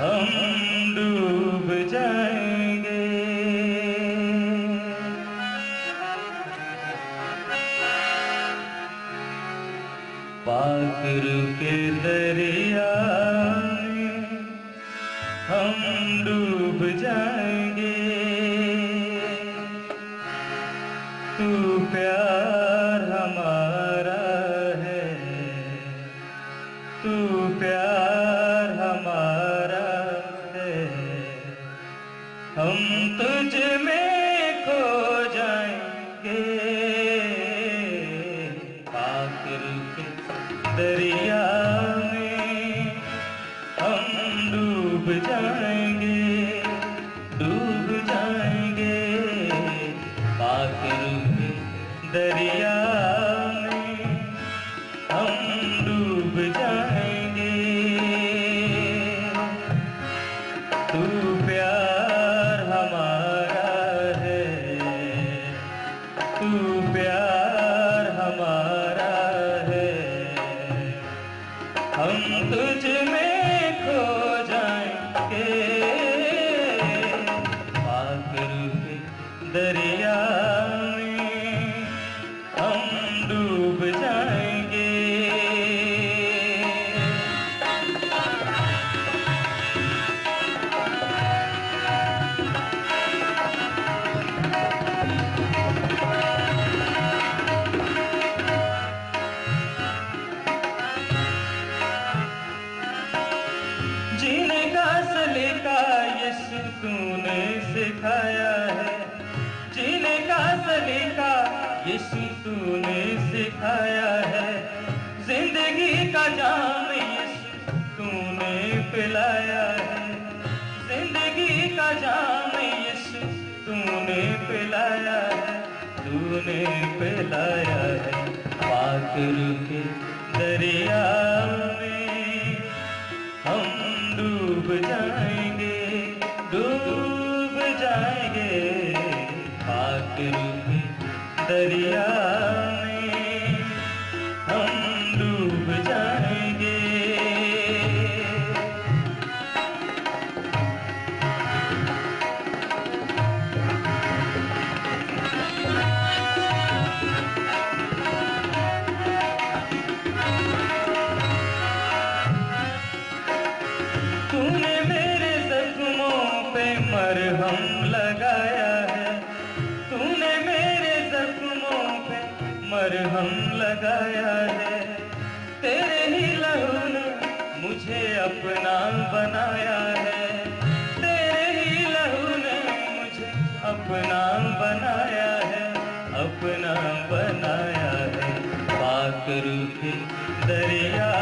हम डूब जाएंगे। पाकर के दरिया में हम डूब जाएंगे। तू प्यार हमारा है, तू प्यार हमारा है, हम तुझ में खो जाएंगे। पाकर के दरिया में हम डूब जाएंगे, डूब जाएंगे। पाकर के दरिया में हम डूब जाएंगे। तू प्यार हमारा है, तू प्यार हमारा है, हम तुझ में खो जाएंगे। पाकर के दरिया में हम डूब जाएंगे। जीने का सलीका यीशु तूने सिखाया है, जीने का सलीका यीशु तूने सिखाया है। जिंदगी का जाम यीशु तूने पिलाया है, जिंदगी का जाम यीशु तूने पिलाया है, तूने पिलाया है। पाकर के दरिया में हम डूब जाएंगे, डूब जाएंगे। पाकर के दरिया में हम डूब जाएंगे। तूने मेरे जख्मों पे मरहम लगाया है, तूने मेरे जख्मों पे मरहम लगाया है। तेरे ही लहू ने मुझे अपना बनाया है, तेरे ही लहू ने मुझे अपना बनाया है, अपना बनाया है। पाकर के दरिया